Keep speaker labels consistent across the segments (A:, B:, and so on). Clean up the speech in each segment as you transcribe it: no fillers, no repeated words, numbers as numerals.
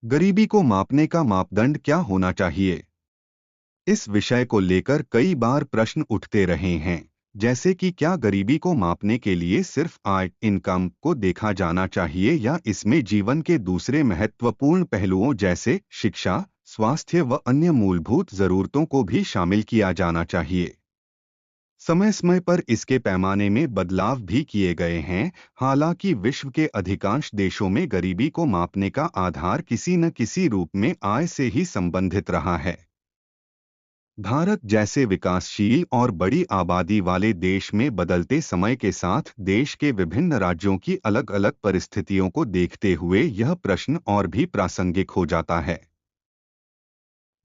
A: गरीबी को मापने का मापदंड क्या होना चाहिए? इस विषय को लेकर कई बार प्रश्न उठते रहे हैं, जैसे कि क्या गरीबी को मापने के लिए सिर्फ आय इनकम को देखा जाना चाहिए या इसमें जीवन के दूसरे महत्वपूर्ण पहलुओं जैसे शिक्षा, स्वास्थ्य व अन्य मूलभूत जरूरतों को भी शामिल किया जाना चाहिए। समय समय पर इसके पैमाने में बदलाव भी किए गए हैं। हालांकि विश्व के अधिकांश देशों में गरीबी को मापने का आधार किसी न किसी रूप में आय से ही संबंधित रहा है। भारत जैसे विकासशील और बड़ी आबादी वाले देश में बदलते समय के साथ देश के विभिन्न राज्यों की अलग अलग परिस्थितियों को देखते हुए यह प्रश्न और भी प्रासंगिक हो जाता है।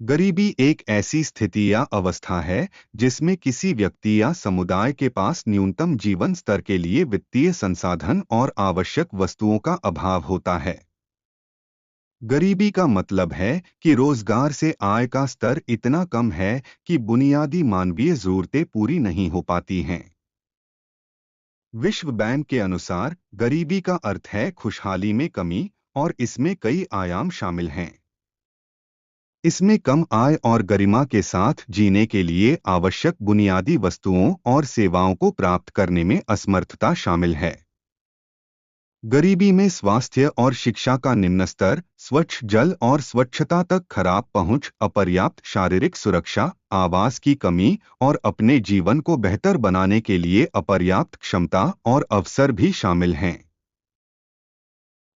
A: गरीबी एक ऐसी स्थिति या अवस्था है जिसमें किसी व्यक्ति या समुदाय के पास न्यूनतम जीवन स्तर के लिए वित्तीय संसाधन और आवश्यक वस्तुओं का अभाव होता है। गरीबी का मतलब है कि रोजगार से आय का स्तर इतना कम है कि बुनियादी मानवीय जरूरतें पूरी नहीं हो पाती हैं। विश्व बैंक के अनुसार गरीबी का अर्थ है खुशहाली में कमी, और इसमें कई आयाम शामिल हैं। इसमें कम आय और गरिमा के साथ जीने के लिए आवश्यक बुनियादी वस्तुओं और सेवाओं को प्राप्त करने में असमर्थता शामिल है। गरीबी में स्वास्थ्य और शिक्षा का निम्न स्तर, स्वच्छ जल और स्वच्छता तक खराब पहुंच, अपर्याप्त शारीरिक सुरक्षा, आवास की कमी और अपने जीवन को बेहतर बनाने के लिए अपर्याप्त क्षमता और अवसर भी शामिल हैं।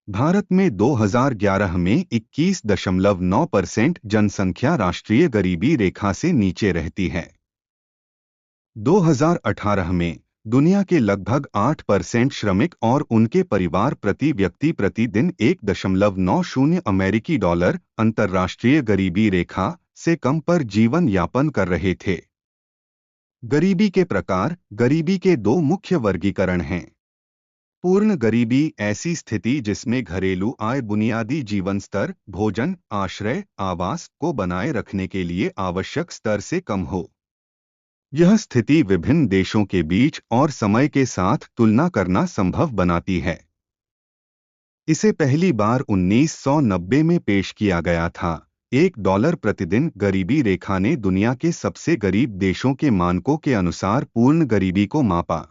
A: भारत में 2011 में 21.9% जनसंख्या राष्ट्रीय गरीबी रेखा से नीचे रहती है। 2018 में दुनिया के लगभग 8% श्रमिक और उनके परिवार प्रति व्यक्ति प्रतिदिन 1.90 अमेरिकी डॉलर अंतर्राष्ट्रीय गरीबी रेखा से कम पर जीवन यापन कर रहे थे। गरीबी के प्रकार। गरीबी के दो मुख्य वर्गीकरण हैं। पूर्ण गरीबी ऐसी स्थिति जिसमें घरेलू आय बुनियादी जीवन स्तर, भोजन, आश्रय, आवास को बनाए रखने के लिए आवश्यक स्तर से कम हो। यह स्थिति विभिन्न देशों के बीच और समय के साथ तुलना करना संभव बनाती है। इसे पहली बार 1990 में पेश किया गया था। $1 प्रतिदिन गरीबी रेखा ने दुनिया के सबसे गरीब देशों के मानकों के अनुसार पूर्ण गरीबी को मापा।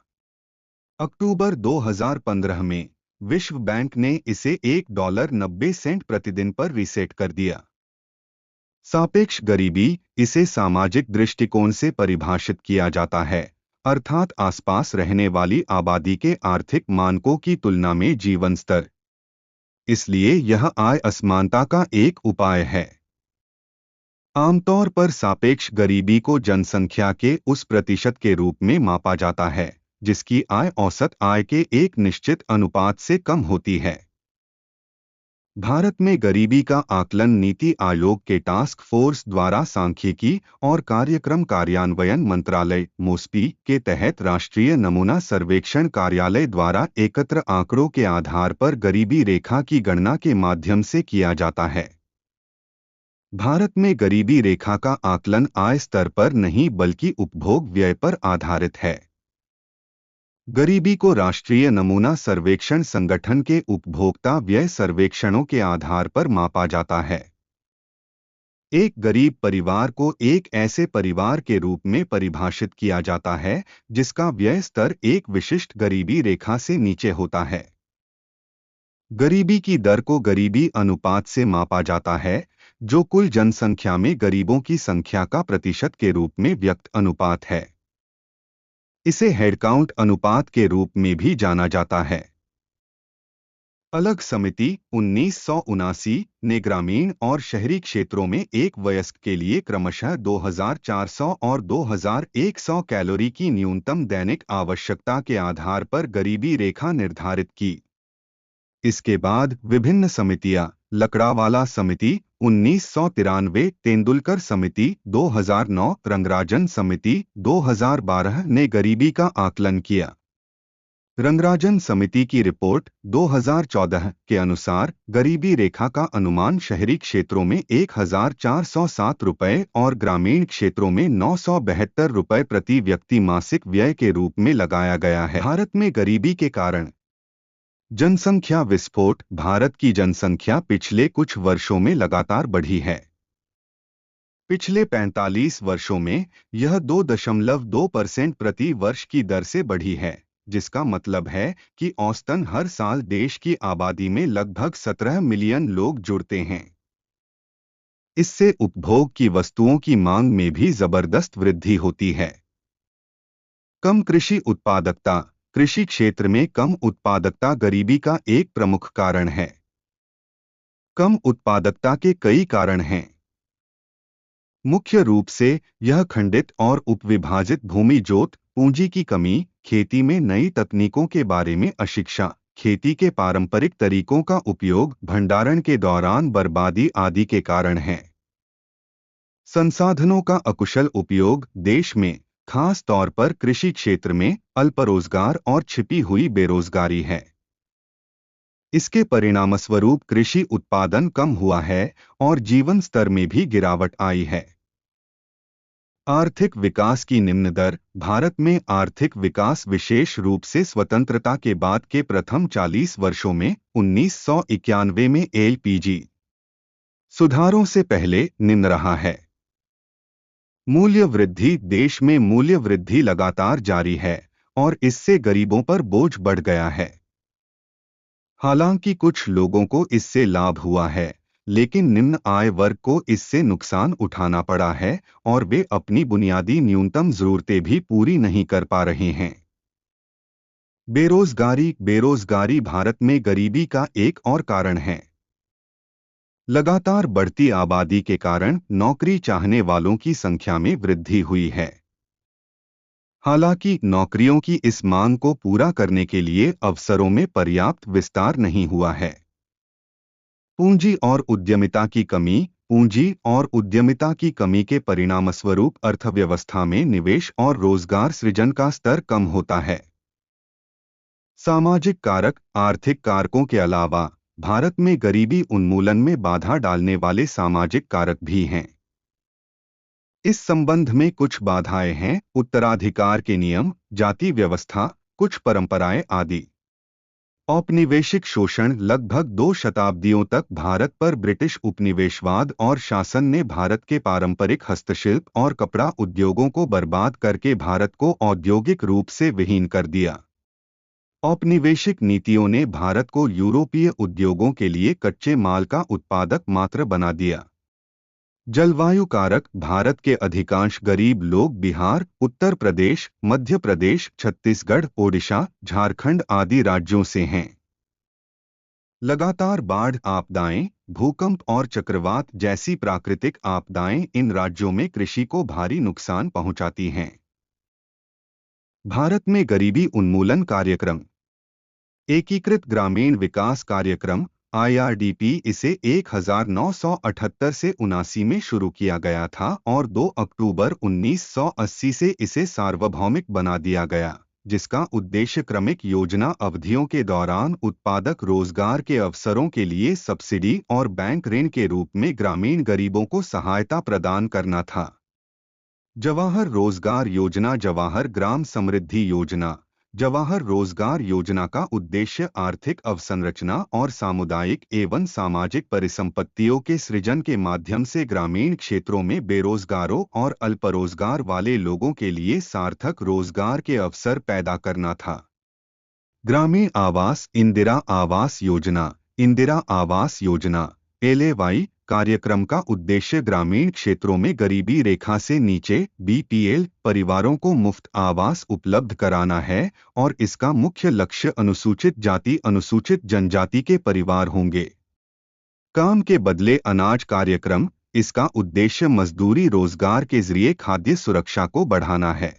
A: अक्टूबर 2015 में विश्व बैंक ने इसे $1.90 प्रतिदिन पर रीसेट कर दिया। सापेक्ष गरीबी, इसे सामाजिक दृष्टिकोण से परिभाषित किया जाता है, अर्थात आसपास रहने वाली आबादी के आर्थिक मानकों की तुलना में जीवन स्तर। इसलिए यह आय असमानता का एक उपाय है। आमतौर पर सापेक्ष गरीबी को जनसंख्या के उस प्रतिशत के रूप में मापा जाता है जिसकी आय औसत आय के एक निश्चित अनुपात से कम होती है। भारत में गरीबी का आकलन नीति आयोग के टास्क फोर्स द्वारा सांख्यिकी और कार्यक्रम कार्यान्वयन मंत्रालय मोस्पी के तहत राष्ट्रीय नमूना सर्वेक्षण कार्यालय द्वारा एकत्र आंकड़ों के आधार पर गरीबी रेखा की गणना के माध्यम से किया जाता है। भारत में गरीबी रेखा का आकलन आय स्तर पर नहीं बल्कि उपभोग व्यय पर आधारित है। गरीबी को राष्ट्रीय नमूना सर्वेक्षण संगठन के उपभोक्ता व्यय सर्वेक्षणों के आधार पर मापा जाता है। एक गरीब परिवार को एक ऐसे परिवार के रूप में परिभाषित किया जाता है जिसका व्यय स्तर एक विशिष्ट गरीबी रेखा से नीचे होता है। गरीबी की दर को गरीबी अनुपात से मापा जाता है, जो कुल जनसंख्या में गरीबों की संख्या का प्रतिशत के रूप में व्यक्त अनुपात है। इसे हेडकाउंट अनुपात के रूप में भी जाना जाता है। अलग समिति 1979 ने ग्रामीण और शहरी क्षेत्रों में एक वयस्क के लिए क्रमशः 2400 और 2100 कैलोरी की न्यूनतम दैनिक आवश्यकता के आधार पर गरीबी रेखा निर्धारित की। इसके बाद विभिन्न समितियां, लकड़ावाला समिति 1993, तेंदुलकर समिति 2009, रंगराजन समिति 2012 ने गरीबी का आकलन किया। रंगराजन समिति की रिपोर्ट 2014 के अनुसार गरीबी रेखा का अनुमान शहरी क्षेत्रों में 1407 रुपये और ग्रामीण क्षेत्रों में 972 रुपये प्रति व्यक्ति मासिक व्यय के रूप में लगाया गया है। भारत में गरीबी के कारण। जनसंख्या विस्फोट। भारत की जनसंख्या पिछले कुछ वर्षों में लगातार बढ़ी है। पिछले 45 वर्षों में यह 2.2% प्रति वर्ष की दर से बढ़ी है, जिसका मतलब है कि औसतन हर साल देश की आबादी में लगभग 17 मिलियन लोग जुड़ते हैं। इससे उपभोग की वस्तुओं की मांग में भी जबरदस्त वृद्धि होती है। कम कृषि उत्पादकता। कृषि क्षेत्र में कम उत्पादकता गरीबी का एक प्रमुख कारण है। कम उत्पादकता के कई कारण हैं। मुख्य रूप से यह खंडित और उपविभाजित भूमि जोत, पूंजी की कमी, खेती में नई तकनीकों के बारे में अशिक्षा, खेती के पारंपरिक तरीकों का उपयोग, भंडारण के दौरान बर्बादी आदि के कारण है। संसाधनों का अकुशल उपयोग। देश में, खास तौर पर कृषि क्षेत्र में, अल्परोजगार और छिपी हुई बेरोजगारी है। इसके परिणामस्वरूप कृषि उत्पादन कम हुआ है और जीवन स्तर में भी गिरावट आई है। आर्थिक विकास की निम्न दर। भारत में आर्थिक विकास विशेष रूप से स्वतंत्रता के बाद के प्रथम 40 वर्षों में 1991 में एलपीजी सुधारों से पहले निम्न रहा है। मूल्य वृद्धि। देश में मूल्य वृद्धि लगातार जारी है और इससे गरीबों पर बोझ बढ़ गया है। हालांकि कुछ लोगों को इससे लाभ हुआ है, लेकिन निम्न आय वर्ग को इससे नुकसान उठाना पड़ा है और वे अपनी बुनियादी न्यूनतम जरूरतें भी पूरी नहीं कर पा रहे हैं। बेरोजगारी। बेरोजगारी भारत में गरीबी का एक और कारण है। लगातार बढ़ती आबादी के कारण नौकरी चाहने वालों की संख्या में वृद्धि हुई है। हालांकि नौकरियों की इस मांग को पूरा करने के लिए अवसरों में पर्याप्त विस्तार नहीं हुआ है। पूंजी और उद्यमिता की कमी। पूंजी और उद्यमिता की कमी के परिणामस्वरूप अर्थव्यवस्था में निवेश और रोजगार सृजन का स्तर कम होता है। सामाजिक कारक। आर्थिक कारकों के अलावा भारत में गरीबी उन्मूलन में बाधा डालने वाले सामाजिक कारक भी हैं। इस संबंध में कुछ बाधाएं हैं: उत्तराधिकार के नियम, जाति व्यवस्था, कुछ परंपराएं आदि। औपनिवेशिक शोषण। लगभग 2 शताब्दियों तक भारत पर ब्रिटिश उपनिवेशवाद और शासन ने भारत के पारंपरिक हस्तशिल्प और कपड़ा उद्योगों को बर्बाद करके भारत को औद्योगिक रूप से विहीन कर दिया। औपनिवेशिक नीतियों ने भारत को यूरोपीय उद्योगों के लिए कच्चे माल का उत्पादक मात्र बना दिया। जलवायु कारक। भारत के अधिकांश गरीब लोग बिहार, उत्तर प्रदेश, मध्य प्रदेश, छत्तीसगढ़, ओडिशा, झारखंड आदि राज्यों से हैं। लगातार बाढ़ आपदाएं, भूकंप और चक्रवात जैसी प्राकृतिक आपदाएं इन राज्यों में कृषि को भारी नुकसान पहुंचाती हैं। भारत में गरीबी उन्मूलन कार्यक्रम। एकीकृत ग्रामीण विकास कार्यक्रम आईआरडीपी इसे 1978 से 79 में शुरू किया गया था और 2 अक्टूबर 1980 से इसे सार्वभौमिक बना दिया गया, जिसका उद्देश्य क्रमिक योजना अवधियों के दौरान उत्पादक रोजगार के अवसरों के लिए सब्सिडी और बैंक ऋण के रूप में ग्रामीण गरीबों को सहायता प्रदान करना था। जवाहर रोजगार योजना। जवाहर ग्राम समृद्धि योजना। जवाहर रोजगार योजना का उद्देश्य आर्थिक अवसंरचना और सामुदायिक एवं सामाजिक परिसंपत्तियों के सृजन के माध्यम से ग्रामीण क्षेत्रों में बेरोजगारों और अल्परोजगार वाले लोगों के लिए सार्थक रोजगार के अवसर पैदा करना था। ग्रामीण आवास। इंदिरा आवास योजना। इंदिरा आवास योजना एलएवाई कार्यक्रम का उद्देश्य ग्रामीण क्षेत्रों में गरीबी रेखा से नीचे बीपीएल परिवारों को मुफ्त आवास उपलब्ध कराना है और इसका मुख्य लक्ष्य अनुसूचित जाति अनुसूचित जनजाति के परिवार होंगे। काम के बदले अनाज कार्यक्रम। इसका उद्देश्य मजदूरी रोजगार के जरिए खाद्य सुरक्षा को बढ़ाना है।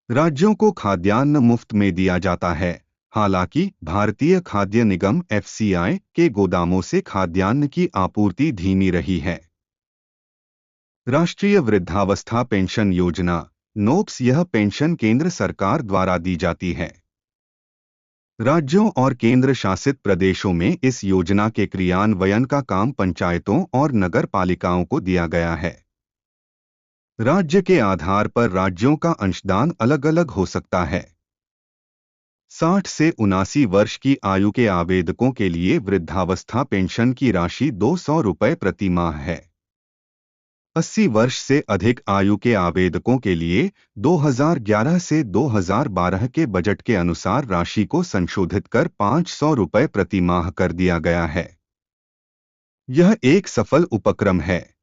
A: राज्यों को खाद्यान्न मुफ्त में दिया जाता है, हालांकि भारतीय खाद्य निगम एफसीआई के गोदामों से खाद्यान्न की आपूर्ति धीमी रही है। राष्ट्रीय वृद्धावस्था पेंशन योजना नोप्स। यह पेंशन केंद्र सरकार द्वारा दी जाती है। राज्यों और केंद्र शासित प्रदेशों में इस योजना के क्रियान्वयन का काम पंचायतों और नगर पालिकाओं को दिया गया है। राज्य के आधार पर राज्यों का अंशदान अलग अलग हो सकता है। 60 से 79 वर्ष की आयु के आवेदकों के लिए वृद्धावस्था पेंशन की राशि 200 रुपये प्रति माह है। 80 वर्ष से अधिक आयु के आवेदकों के लिए 2011 से 2012 के बजट के अनुसार राशि को संशोधित कर 500 रुपये प्रति माह कर दिया गया है। यह एक सफल उपक्रम है।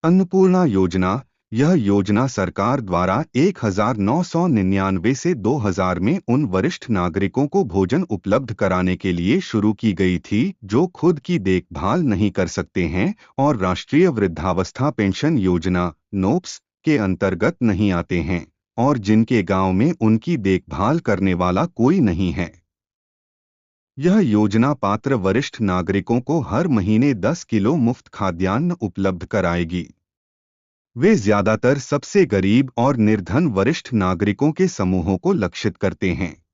A: अन्नपूर्णा योजना। यह योजना सरकार द्वारा 1999 से 2000 में उन वरिष्ठ नागरिकों को भोजन उपलब्ध कराने के लिए शुरू की गई थी जो खुद की देखभाल नहीं कर सकते हैं और राष्ट्रीय वृद्धावस्था पेंशन योजना नोप्स के अंतर्गत नहीं आते हैं और जिनके गांव में उनकी देखभाल करने वाला कोई नहीं है। यह योजना पात्र वरिष्ठ नागरिकों को हर महीने 10 किलो मुफ्त खाद्यान्न उपलब्ध कराएगी। वे ज्यादातर सबसे गरीब और निर्धन वरिष्ठ नागरिकों के समूहों को लक्षित करते हैं।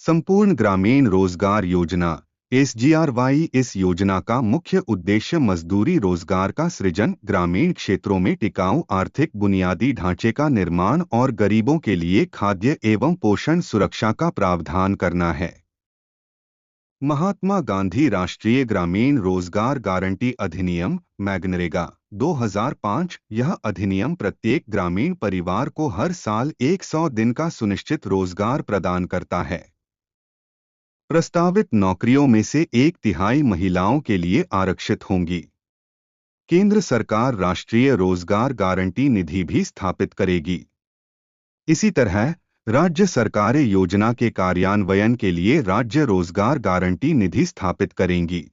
A: संपूर्ण ग्रामीण रोजगार योजना SGRY। इस योजना का मुख्य उद्देश्य मजदूरी रोजगार का सृजन, ग्रामीण क्षेत्रों में टिकाऊ आर्थिक बुनियादी ढांचे का निर्माण और गरीबों के लिए खाद्य एवं पोषण सुरक्षा का प्रावधान करना है। महात्मा गांधी राष्ट्रीय ग्रामीण रोजगार गारंटी अधिनियम मैगनरेगा 2005। यह अधिनियम प्रत्येक ग्रामीण परिवार को हर साल 100 दिन का सुनिश्चित रोजगार प्रदान करता है। प्रस्तावित नौकरियों में से 1/3 महिलाओं के लिए आरक्षित होंगी। केंद्र सरकार राष्ट्रीय रोजगार गारंटी निधि भी स्थापित करेगी। इसी तरह राज्य सरकारें योजना के कार्यान्वयन के लिए राज्य रोजगार गारंटी निधि स्थापित करेंगी।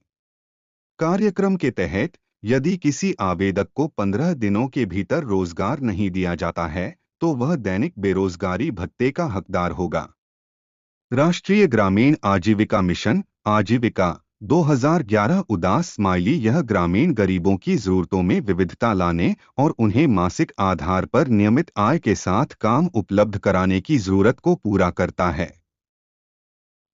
A: कार्यक्रम के तहत यदि किसी आवेदक को 15 दिनों के भीतर रोजगार नहीं दिया जाता है तो वह दैनिक बेरोजगारी भत्ते का हकदार होगा। राष्ट्रीय ग्रामीण आजीविका मिशन आजीविका 2011 उदास स्माइली। यह ग्रामीण गरीबों की जरूरतों में विविधता लाने और उन्हें मासिक आधार पर नियमित आय के साथ काम उपलब्ध कराने की जरूरत को पूरा करता है।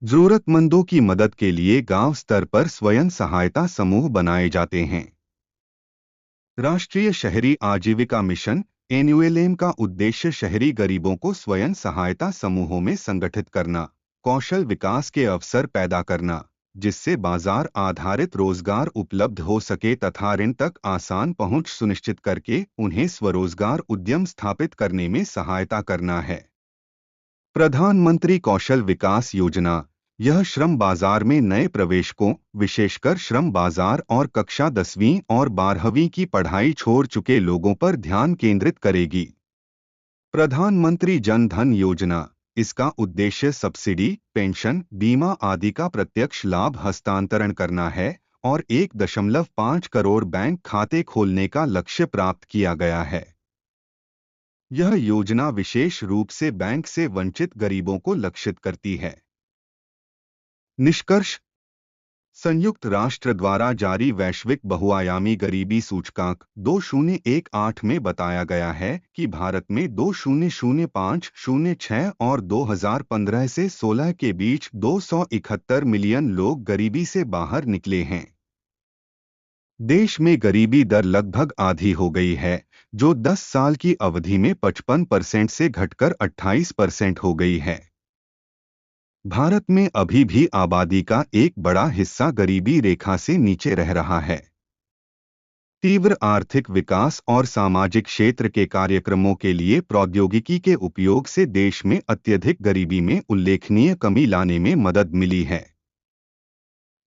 A: जरूरतमंदों की मदद के लिए गांव स्तर पर स्वयं सहायता समूह बनाए जाते हैं। राष्ट्रीय शहरी आजीविका मिशन NULM का उद्देश्य शहरी गरीबों को स्वयं सहायता समूहों में संगठित करना, कौशल विकास के अवसर पैदा करना जिससे बाजार आधारित रोजगार उपलब्ध हो सके तथा ऋण तक आसान पहुंच सुनिश्चित करके उन्हें स्वरोजगार उद्यम स्थापित करने में सहायता करना है। प्रधानमंत्री कौशल विकास योजना। यह श्रम बाजार में नए प्रवेशकों, विशेषकर श्रम बाजार और कक्षा 10वीं और 12वीं की पढ़ाई छोड़ चुके लोगों पर ध्यान केंद्रित करेगी। प्रधानमंत्री जन धन योजना। इसका उद्देश्य सब्सिडी, पेंशन, बीमा आदि का प्रत्यक्ष लाभ हस्तांतरण करना है और 1.5 करोड़ बैंक खाते खोलने का लक्ष्य प्राप्त किया गया है। यह योजना विशेष रूप से बैंक से वंचित गरीबों को लक्षित करती है। निष्कर्ष। संयुक्त राष्ट्र द्वारा जारी वैश्विक बहुआयामी गरीबी सूचकांक 2018 में बताया गया है कि भारत में 2005-06 और 2015 से 16 के बीच 271 मिलियन लोग गरीबी से बाहर निकले हैं। देश में गरीबी दर लगभग आधी हो गई है, जो 10 साल की अवधि में 55% से घटकर 28% हो गई है। भारत में अभी भी आबादी का एक बड़ा हिस्सा गरीबी रेखा से नीचे रह रहा है। तीव्र आर्थिक विकास और सामाजिक क्षेत्र के कार्यक्रमों के लिए प्रौद्योगिकी के उपयोग से देश में अत्यधिक गरीबी में उल्लेखनीय कमी लाने में मदद मिली है।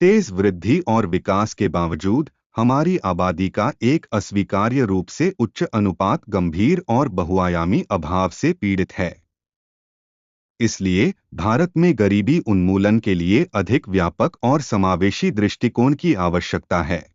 A: तेज वृद्धि और विकास के बावजूद हमारी आबादी का एक अस्वीकार्य रूप से उच्च अनुपात गंभीर और बहुआयामी अभाव से पीड़ित है। इसलिए भारत में गरीबी उन्मूलन के लिए अधिक व्यापक और समावेशी दृष्टिकोण की आवश्यकता है।